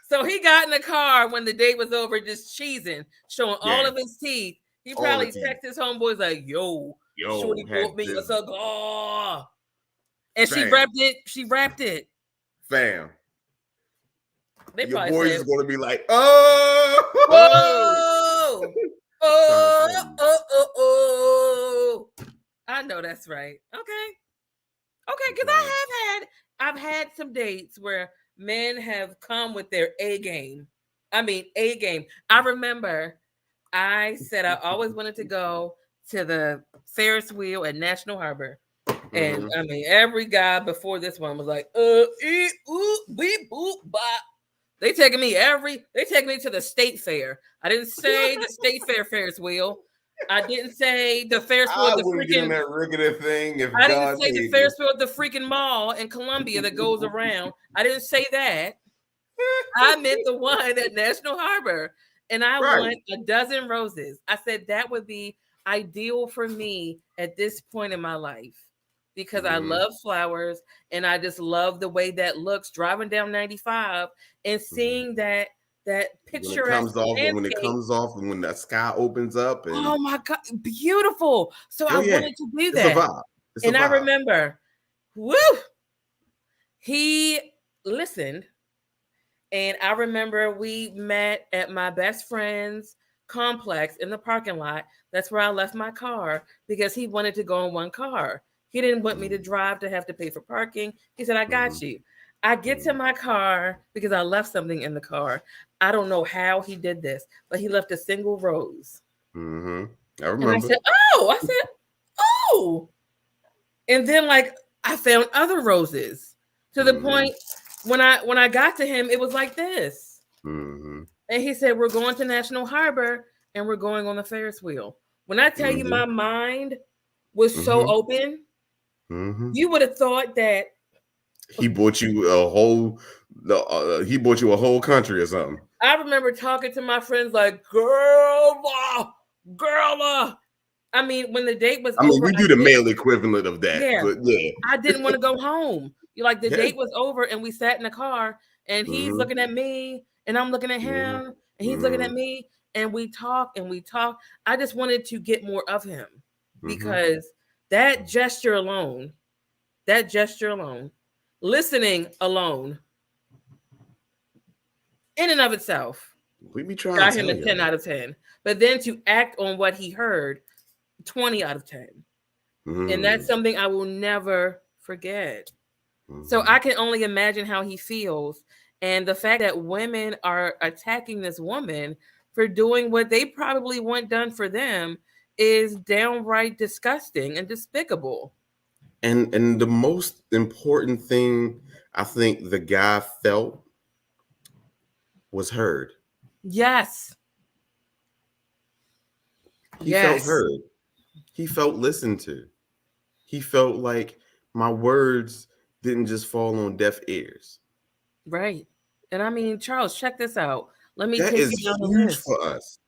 So he got in the car when the date was over, just cheesing, showing all Yes, of his teeth. He all the probably tea. texted his homeboys like, "Yo, Yo, Shorty had bought me a this cigar," and she fam, wrapped it. She wrapped it. fam. They Your probably boys said, is gonna be like, oh, "Whoa, trying to oh, tell you. oh, oh, oh." I know that's right. Okay, okay, I'm because trying to. I've had some dates where men have come with their A game. I mean, A game. I remember I said I always wanted to go to the Ferris wheel at National Harbor. And Mm-hmm. I mean, every guy before this one was like, beep, boop, bop. They taking me to the state fair. I didn't say the state fair Ferris wheel. I didn't say the Ferris wheel at I the wouldn't get on freaking that regular thing if I didn't God say the paid me. Ferris wheel at the freaking mall in Columbia that goes around. I didn't say that. I meant the one at National Harbor. And I Right. want a dozen roses. I said that would be ideal for me at this point in my life because I Mm-hmm. love flowers and I just love the way that looks driving down 95 and Mm-hmm. seeing that When it picturesque comes off, and when it landscape. comes off, and when the sky opens up, and Oh my God, beautiful. So I oh yeah, wanted to do it's a that. vibe. It's a And I vibe. remember, woo, he listened. And I remember we met at my best friend's complex in the parking lot. That's where I left my car because he wanted to go in one car. He didn't want me to drive to have to pay for parking. He said, I Mm-hmm. got you. I get to my car because I left something in the car. I don't know how he did this, but he left a single rose. Mm-hmm. I And I remember. said, oh, oh. And then like I found other roses to the Mm-hmm. point when I got to him, it was like this. Mm-hmm. And he said, we're going to National Harbor and we're going on the Ferris wheel. When I tell you Mm-hmm. my mind was so Mm-hmm. open, Mm-hmm. you would have thought that He bought you a whole. He bought you a whole country or something. I remember talking to my friends like, girl, girl. I mean, when the date was I mean, over, we do the male equivalent of that, yeah, but yeah, I didn't want to go home. You like the yeah. date was over and we sat in the car and he's Mm-hmm. looking at me and I'm looking at Mm-hmm. him and he's looking Mm-hmm. at me and we talk and we talk. I just wanted to get more of him Mm-hmm. because that gesture alone, that gesture alone Listening alone, in and of itself, We be trying got to him tell a 10 y'all. out of 10. But then to act on what he heard, 20 out of 10. And that's Mm, something I will never forget. So mm-hmm. I can only imagine how he feels. And the fact that women are attacking this woman for doing what they probably want done for them is downright disgusting and despicable. And the most important thing I think the guy felt was heard. Yes. He felt Yes. heard. He felt listened to. He felt like my words didn't just fall on deaf ears. Right. And I mean, Charles, check this out. Let me That take you is down the huge list. for us.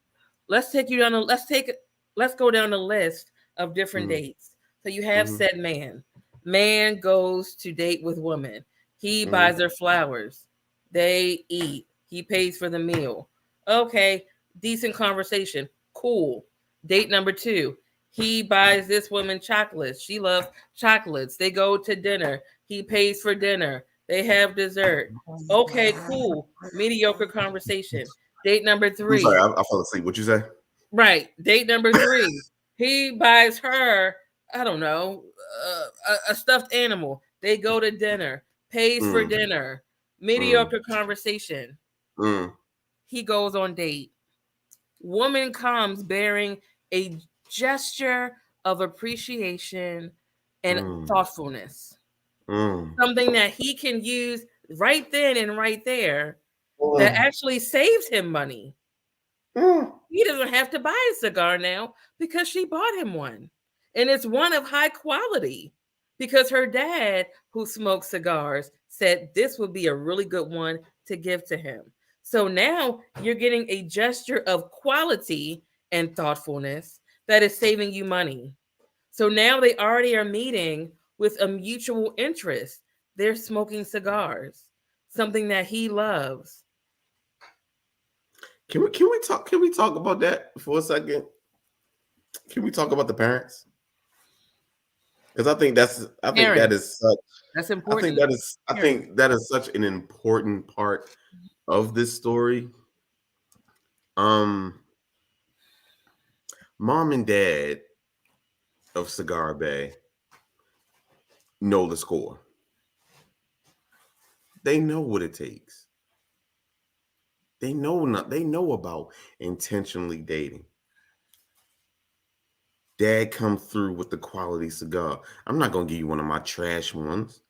Let's take you down the let's go down the list of different Mm-hmm. dates. So you have Mm-hmm. said man. Man goes to date with woman. He buys her flowers. They eat. He pays for the meal. Okay, decent conversation. Cool. Date number 2. He buys this woman chocolates. She loves chocolates. They go to dinner. He pays for dinner. They have dessert. Okay, cool. Mediocre conversation. Date number I'm sorry, 3. I fell asleep. What you say? Right. Date number 3. He buys her, I don't know, a stuffed animal. They go to dinner, pays for Mm, dinner, mm, mediocre conversation. mm, He goes on date. Woman comes bearing a gesture of appreciation and mm, thoughtfulness, mm, something that he can use right then and right there that mm, actually saves him money. mm. He doesn't have to buy a cigar now because she bought him one. And it's one of high quality because her dad, who smokes cigars, said this would be a really good one to give to him. So now you're getting a gesture of quality and thoughtfulness that is saving you money. So now they already are meeting with a mutual interest. They're smoking cigars, something that he loves. Can we talk about that for a second? Can we talk about the parents? Because I think that Parents, is such that's I think important. that is I Parents. think that is such an important part of this story. Um, Mom and dad of Cigar Bay know the score. They know what it takes. They know about intentionally dating. Dad come through with the quality cigar. I'm not gonna give you one of my trash ones,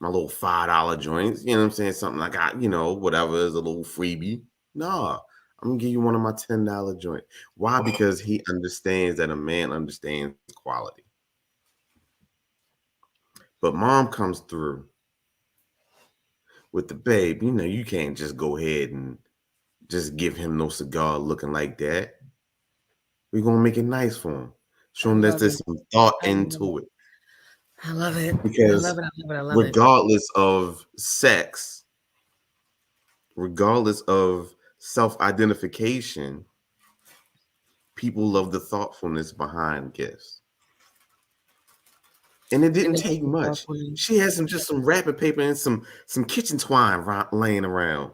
my little $5 joints. You know what I'm saying? Something like whatever is a little freebie. Nah, I'm gonna give you one of my $10 joint. Why? Because he understands that a man understands quality. But mom comes through with the babe. You can't just go ahead and just give him no cigar looking like that. We're gonna make it nice for him. Show I him that love it. there's some thought I love it. into it. I love it. I love Because it. I love it. I love it. regardless of sex, regardless of self-identification, people love the thoughtfulness behind gifts. And it And didn't it take wasn't much. thoughtfully. She had some wrapping paper and some kitchen twine laying around.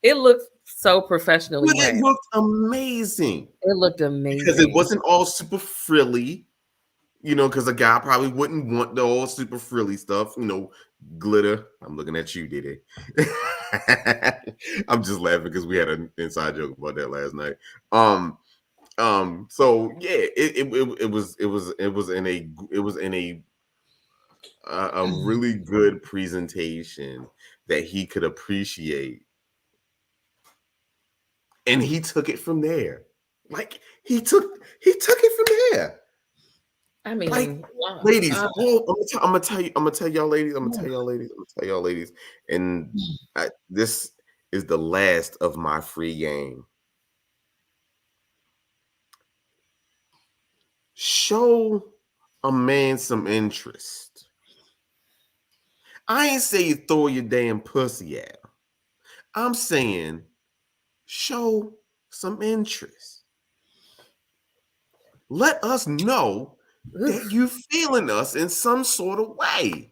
It looked so professionally But it wrapped. looked amazing It looked because it amazing. wasn't all super frilly. Because a guy probably wouldn't want the all super frilly stuff, glitter. I'm looking at you, Diddy. I'm just laughing because we had an inside joke about that last night. So yeah, it was in a really good presentation that he could appreciate, and he took it from there. Like he took it from there. I Like, mean, ladies, I'm gonna tell y'all ladies, and this is the last of my free game. Show a man some interest. I ain't say you throw your damn pussy at him. I'm saying show some interest. Let us know that oof. you feeling us in some sort of way.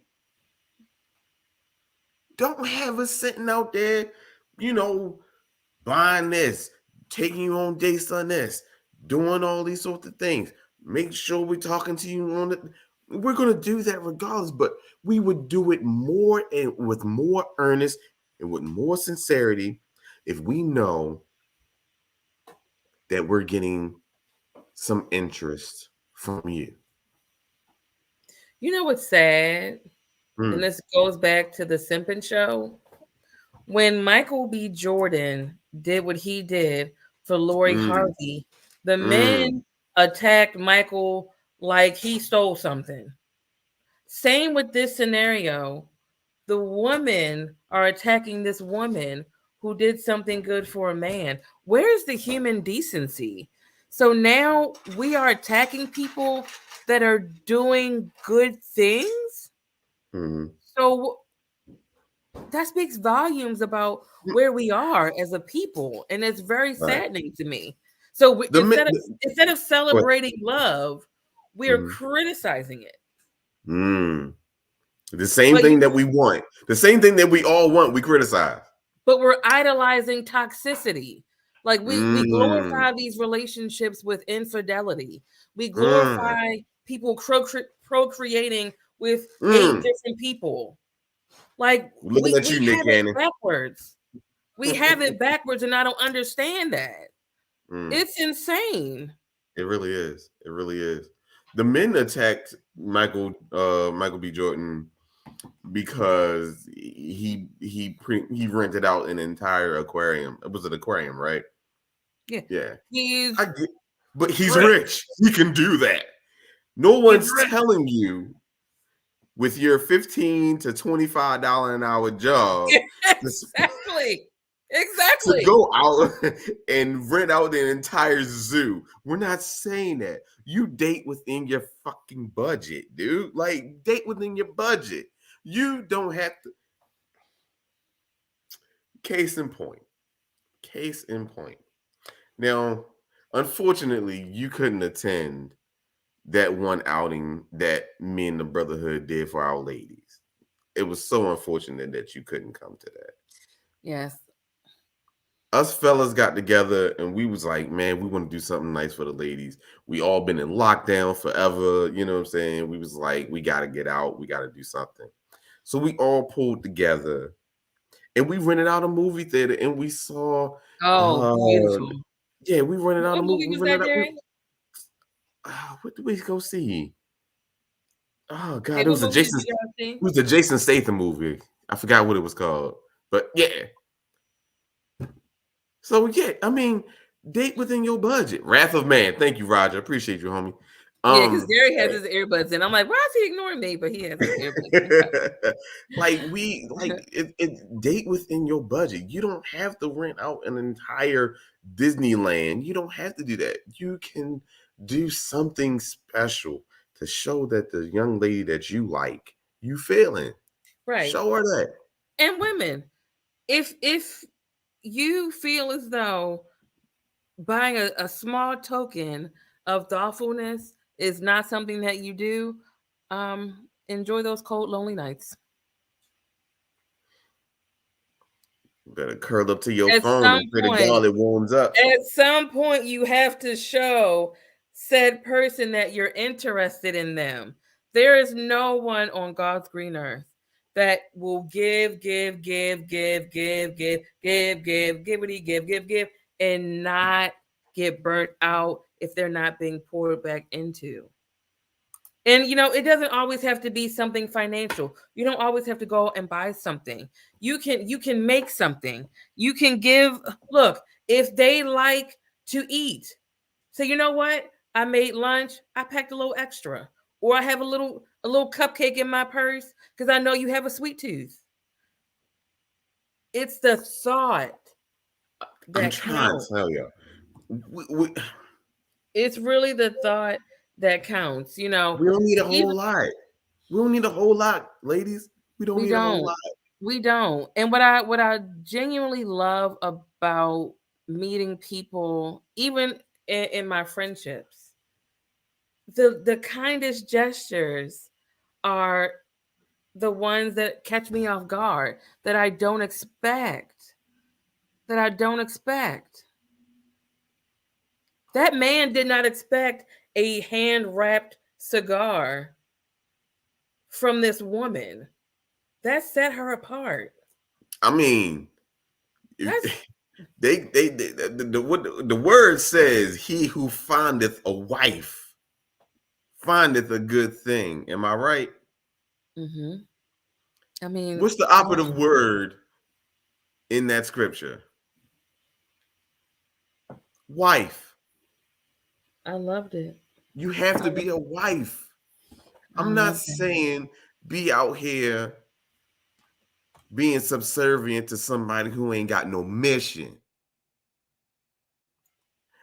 Don't have us sitting out there, you know, buying this, taking you on dates on this, doing all these sorts of things. Make sure we're talking to you on it. We're gonna do that regardless, but we would do it more and with more earnest and with more sincerity if we know that we're getting some interest from you. You know what's sad? And Mm, this goes back to the Simping Show. When Michael B. Jordan did what he did for Lori mm, Harvey, the mm, men attacked Michael like he stole something. Same with this scenario. The women are attacking this woman who did something good for a man. Where's the human decency? So now we are attacking people that are doing good things. mm. So that speaks volumes about where we are as a people, and it's very Right. saddening to me. So The, instead of what? celebrating love, we are Mm, criticizing it. mm. The same But thing that we want, the same thing that we all want, we criticize. we're idolizing toxicity. Like we Mm, glorify these relationships with infidelity. We mm, glorify people procreating with eight mm. different people. Like Looking at we you, Nick have it Cannon. backwards. We have it backwards, and I don't understand that. Mm, It's insane. it really is. It really is. The men attacked Michael B. Jordan because he rented out an entire aquarium. It was an aquarium, right? Yeah, Yeah. he's I get, but he's rich. rich. He can do that. No He's one's rich. telling you with your $15 to $25 an hour job Exactly. to Exactly. go out and rent out an entire zoo. We're not saying that. You date within your fucking budget, dude. Like, date within your budget. You don't have to. Case in point. Case in point. Now, unfortunately, you couldn't attend that one outing that me and the Brotherhood did for our ladies. It was so unfortunate that you couldn't come to that. Yes. Us fellas got together and we was like, man, we want to do something nice for the ladies. We all been in lockdown forever, you know what I'm saying? We was like, we got to get out, we got to do something. So we all pulled together and we rented out a movie theater and we saw Oh, uh beautiful. yeah, we rented out a What movie. movie We was that, rented out Jerry? what did we go see? Oh Hey, god, what movie did you guys it see? was the Jason Statham movie. I forgot what it was called. But yeah, so yeah, I mean, date within your budget. Wrath of Man. Thank you, Roger. Appreciate you, homie. Yeah, because Um, Jerry has his earbuds in. I'm like, why is he ignoring me? But he has his earbuds in. it date within your budget. You don't have to rent out an entire Disneyland. You don't have to do that. You can do something special to show that the young lady that you like, you feeling. Right. Show her that. And women, if you feel as though buying a small token of thoughtfulness is not something that you do, enjoy those cold, lonely nights. Better curl up to your At phone some and pray to point, God it warms up. you have to show said person that you're interested in them. There is no one on God's green earth that will give, and not get burnt out if they're not being poured back into. And it doesn't always have to be something financial. You don't always have to go and buy something. You can make something. You can give. Look, if they like to eat, so you know what? I made lunch. I packed a little extra, or I have a little cupcake in my purse because I know you have a sweet tooth. It's the thought I'm that trying counts. to tell you. We, It's really the thought that counts. we don't need a Even whole lot. We don't need a whole lot, ladies. We don't we need a whole don't. lot. We don't. And what I genuinely love about meeting people, even in my friendships, the kindest gestures are the ones that catch me off guard, that I don't expect, that I don't expect. That man did not expect a hand wrapped cigar from this woman. That set her apart. I mean, That's what the word says, he who findeth a wife findeth a good thing. Am I right? mm-hmm. I mean, What's the come operative on. word in that scripture? Wife. I loved it. You have I, to be a wife. I I'm not loved it. saying be out here being subservient to somebody who ain't got no mission.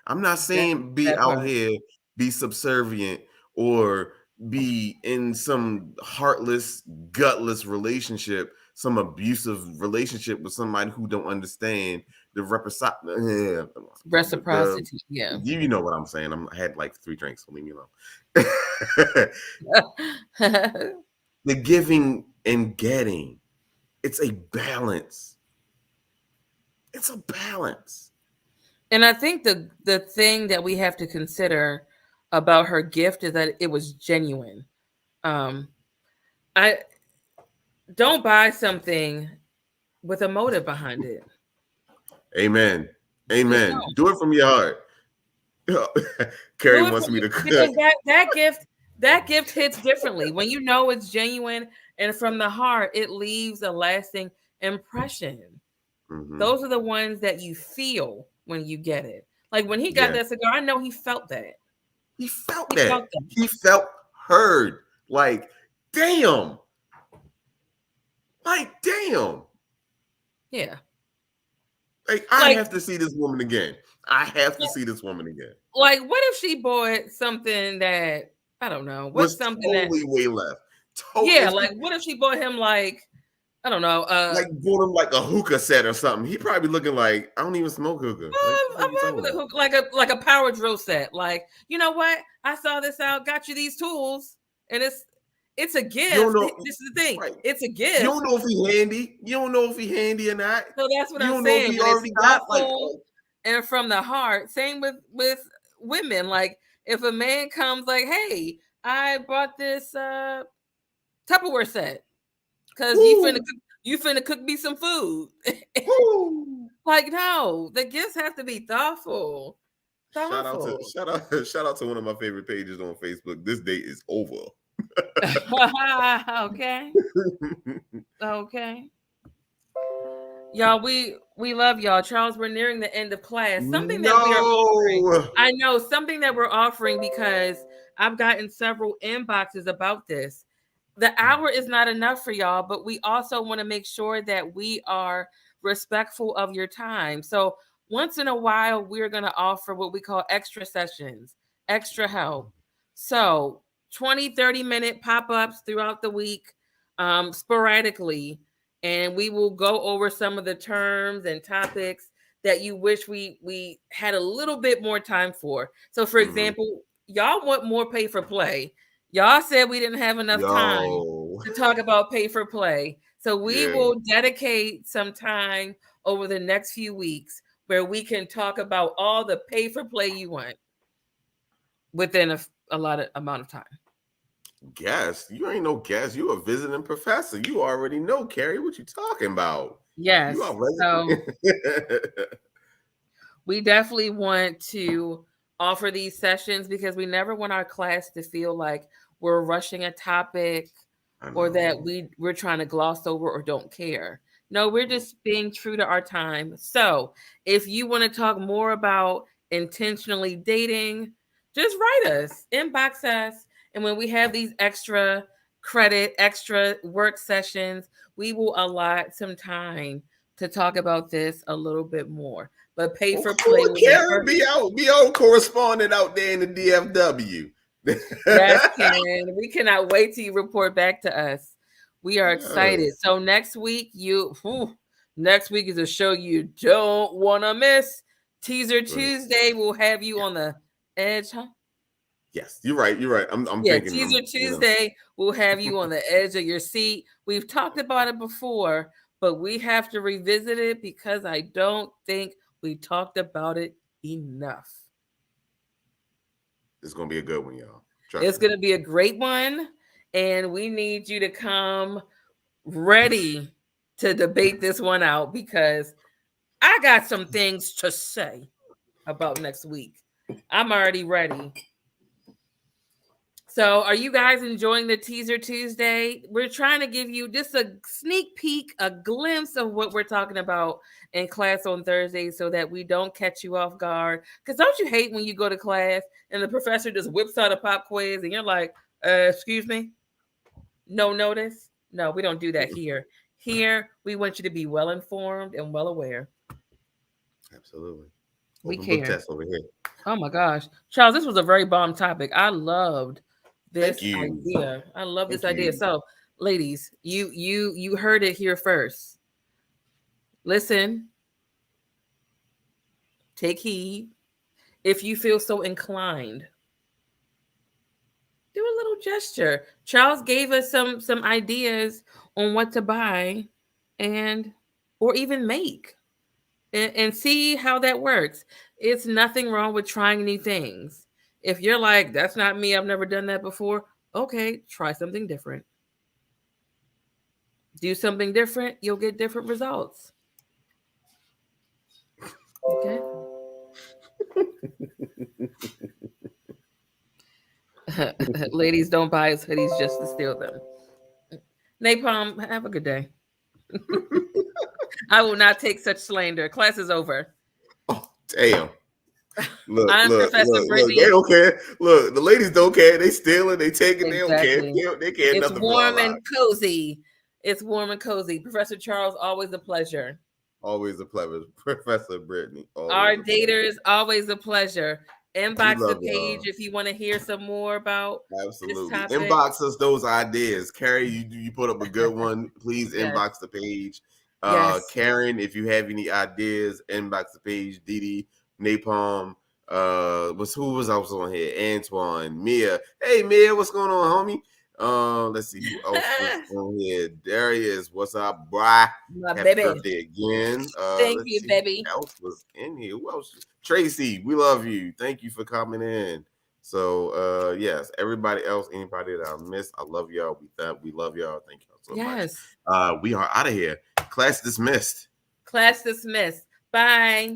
I'm not That saying be that out part. here, be subservient, or be in some heartless, gutless relationship, some abusive relationship with somebody who don't understand the the Reciprocity. Yeah. you know what I'm saying. I had like 3 drinks, so leave me alone. The giving and getting. It's a balance. It's a balance. And I think the thing that we have to consider about her gift is that it was genuine. Um, I don't buy something with a motive behind it. Amen. Just Amen. don't Do it from your heart. Carrie do it wants me to cook. because that gift hits differently when you know it's genuine and from the heart. It leaves a lasting impression. Hmm. Those are the ones that you feel when you get it. Like when he got Yeah. that cigar, I know he felt that. He felt He felt that. that. He felt heard. Like, damn. Like, damn. Yeah. Like, I Like have to see this woman again. I have to see this woman again. like what if she bought something that I don't know, what's Was something that totally way left. yeah, like what if she bought him like I don't know, like bought him like a hookah set or something. He probably looking like, I don't even smoke hookah. Like, what the fuck I'm you talking with a about? hook, like a power drill set. Like, you know what? I saw this out, got you these tools, and it's a You don't gift. know, This is the thing. right? It's a You gift. don't know if he handy. You don't know if he handy or not. So that's what You I'm don't know if saying. he When it's already got thoughtful and from the heart. Same with women. Like if a man comes like, "Hey, I bought this Tupperware set because whoo, you finna cook me some food." whoo. Like no, the gifts have to be thoughtful. Shout out to Thoughtful. shout out shout out to one of my favorite pages on Facebook. This date is over. Okay. Okay. Y'all, we love y'all. Charles, we're nearing the end of class. Something that we are offering. No. I know something that we're offering because I've gotten several inboxes about this. The hour is not enough for y'all, but we also want to make sure that we are respectful of your time. So once in a while, we're going to offer what we call extra sessions, extra help. So 20-30 minute pop-ups throughout the week, sporadically, and we will go over some of the terms and topics that you wish we had a little bit more time for. So for Hmm. example, y'all want more pay for play. Y'all said we didn't have enough time Yo. to talk about pay for play. So we Yeah. will dedicate some time over the next few weeks where we can talk about all the pay for play you want within a lot of amount of time. Guest. You ain't no guest. You a visiting professor. You already know, Carrie. What you talking about? You Yes. So already. we definitely want to offer these sessions because we never want our class to feel like we're rushing a topic I or that know. we're trying to gloss over or don't care. No, we're just being true to our time. So if you want to talk more about intentionally dating, just write us, inbox us. And when we have these extra credit, extra work sessions, we will allot some time to talk about this a little bit more. But pay Oh, for cool. play will be Carrie perfect. be out correspondent out there in the DFW. Yes, Karen. We cannot wait till you report back to us. We are excited. Yes. So next week is a show you don't want to miss. Teaser Right. Tuesday will have you on the edge, huh? Yes, you're right. You're right. I'm Yeah, thinking. Teaser Tuesday will have you on the edge of your seat. We've talked about it before, but we have to revisit it because I don't think we talked about it enough. It's gonna be a good one, y'all. Trust It's me. going to be a great one, and we need you to come ready to debate this one out because I got some things to say about next week. I'm already ready. So, are you guys enjoying the Teaser Tuesday? We're trying to give you just a sneak peek, a glimpse of what we're talking about in class on Thursday so that we don't catch you off guard. Because don't you hate when you go to class and the professor just whips out a pop quiz and you're like, excuse me? No notice? No, we don't do that here. Here, we want you to be well informed and well aware. Absolutely. We Open book care. test over here. Oh my gosh. Charles, this was a very bomb topic. I loved Thank this you. idea. I love this Thank idea. you. So, ladies, you heard it here first. Listen, take heed. If you feel so inclined, do a little gesture. Charles gave us some ideas on what to buy and or even make. And see how that works. It's nothing wrong with trying new things. If you're like, that's not me, I've never done that before, okay, try something different. Do something different, you'll get different results. Okay. Ladies, don't buy his hoodies just to steal them. Napalm, have a good day. I will not take such slander. Class is over. Oh, damn. Look, I'm look, Professor look, look. They Brittany. don't care. Look, the ladies don't care. They stealing. They taking. They don't care. Exactly. They care It's nothing for our warm and lives. cozy. It's warm and cozy. Professor Charles, always a pleasure. Always a pleasure, Professor Brittany. Our Always a pleasure. daters, always a pleasure. We Inbox the love page y'all. if you want to hear some more about this Absolutely. topic. Inbox us those ideas. Carrie, you put up a good one. Please Yes. inbox the page. Yes. Karen, if you have any ideas, inbox the page. Didi, Napalm, who was also on here? Antoine, Mia. Hey Mia, what's going on, homie? Let's see who else was on here. Darius, what's up, boy? My Happy baby. birthday again. Thank Let's you, see baby. who else was in here. Who else? Tracy, we love you. Thank you for coming in. So yes, everybody else, anybody that I missed, I love y'all. We love y'all. Thank y'all so much. Yes. We are out of here. Class dismissed. Class dismissed. Bye.